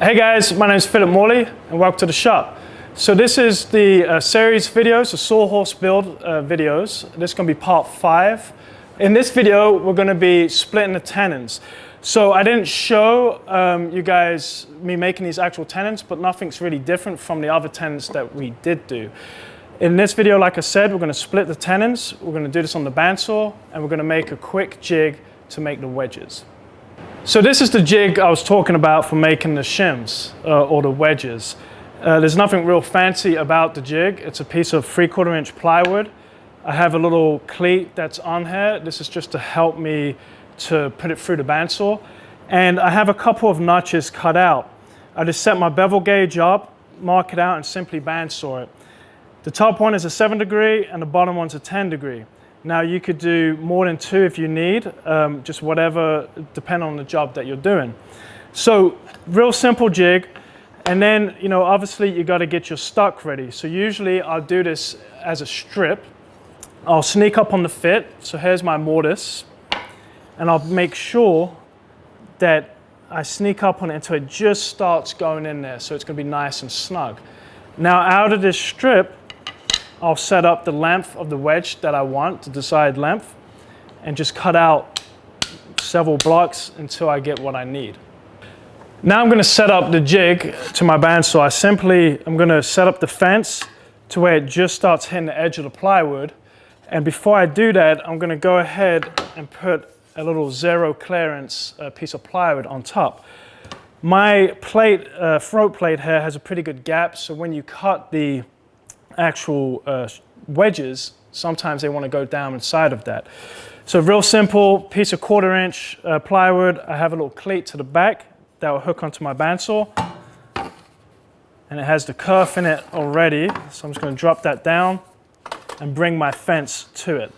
Hey guys, my name is Morley and welcome to the shop. So this is the series videos, the Sawhorse build videos. This is going to be part 5. In this video, we're going to be splitting the tenons. So I didn't show you guys me making these actual tenons, but nothing's really different from the other tenons that we did do. In this video, like I said, we're going to split the tenons. We're going to do this on the bandsaw, and we're going to make a quick jig to make the wedges. So this is the jig I was talking about for making the shims or the wedges. There's nothing real fancy about the jig. It's a piece of 3/4 inch plywood. I have a little cleat that's on here. This is just to help me to put it through the bandsaw. And I have a couple of notches cut out. I just set my bevel gauge up, mark it out, and simply bandsaw it. The top one is a 7 degree and the bottom one's a 10 degree. Now you could do more than 2 if you need, just whatever, depending on the job that you're doing. So real simple jig. And then, you know, obviously you got to get your stuck ready. So usually I'll do this as a strip. I'll sneak up on the fit. So here's my mortise. And I'll make sure that I sneak up on it until it just starts going in there. So it's going to be nice and snug. Now out of this strip, I'll set up the length of the wedge that I want, the desired length, and just cut out several blocks until I get what I need. Now I'm going to set up the jig to my bandsaw. I'm going to set up the fence to where it just starts hitting the edge of the plywood. And before I do that, I'm going to go ahead and put a little zero clearance piece of plywood on top. My plate, throat plate here has a pretty good gap, so when you cut the actual wedges, sometimes they want to go down inside of that. So real simple piece of 1/4 inch plywood. I have a little cleat to the back that will hook onto my bandsaw, and it has the kerf in it already. So I'm just going to drop that down and bring my fence to it.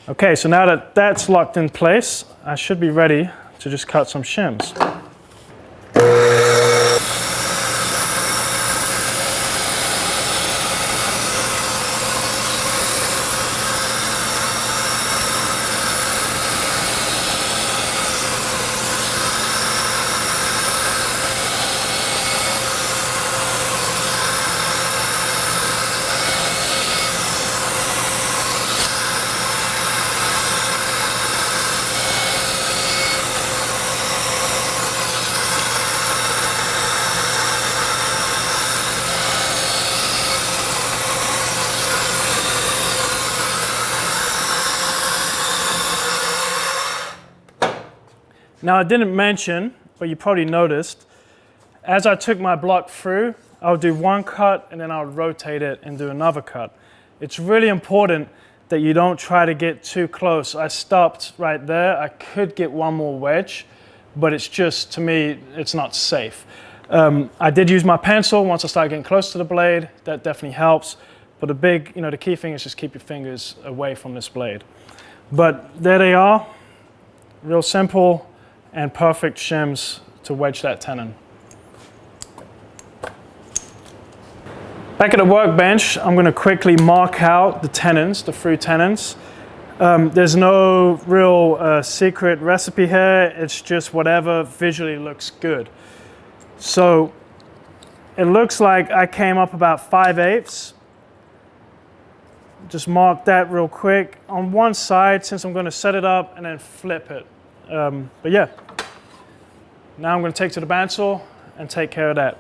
Okay, so now that that's locked in place, I should be ready to just cut some shims. Now I didn't mention, but you probably noticed, as I took my block through, I would do one cut and then I would rotate it and do another cut. It's really important that you don't try to get too close. I stopped right there. I could get one more wedge, but it's just, to me, it's not safe. I did use my pencil once I started getting close to the blade. That definitely helps. But the key thing is just keep your fingers away from this blade. But there they are, real simple and perfect shims to wedge that tenon. Back at the workbench, I'm going to quickly mark out the tenons, the 3 tenons. There's no real secret recipe here. It's just whatever visually looks good. So it looks like I came up about 5/8. Just mark that real quick on one side, since I'm going to set it up and then flip it. But yeah, now I'm going to take to the bandsaw and take care of that.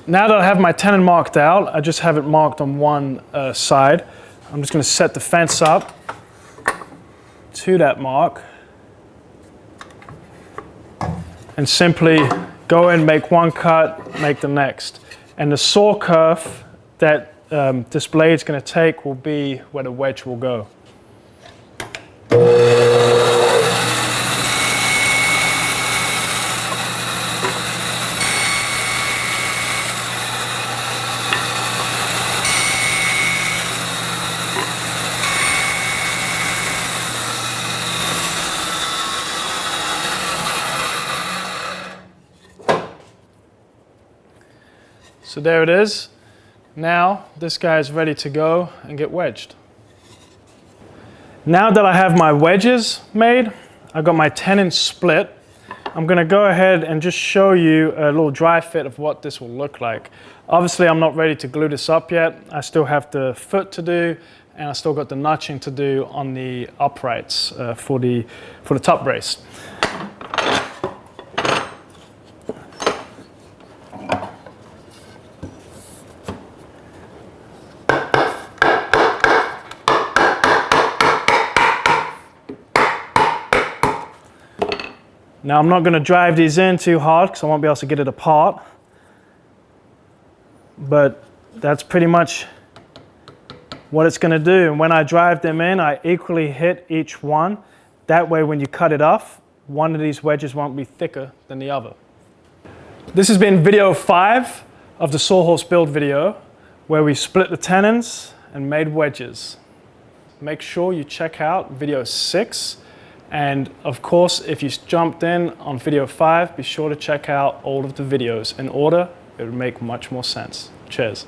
Now that I have my tenon marked out, I just have it marked on one side. I'm just going to set the fence up to that mark and simply go in, make one cut, make the next. And the saw kerf that this blade is going to take will be where the wedge will go. So there it is. Now this guy is ready to go and get wedged. Now that I have my wedges made, I've got my tenon split. I'm going to go ahead and just show you a little dry fit of what this will look like. Obviously, I'm not ready to glue this up yet. I still have the foot to do, and I still got the notching to do on the uprights for the top brace. Now I'm not going to drive these in too hard because I won't be able to get it apart. But that's pretty much what it's going to do. And when I drive them in, I equally hit each one. That way when you cut it off, one of these wedges won't be thicker than the other. This has been video 5 of the Sawhorse build video, where we split the tenons and made wedges. Make sure you check out video 6. And of course, if you jumped in on video 5, be sure to check out all of the videos in order. It would make much more sense. Cheers.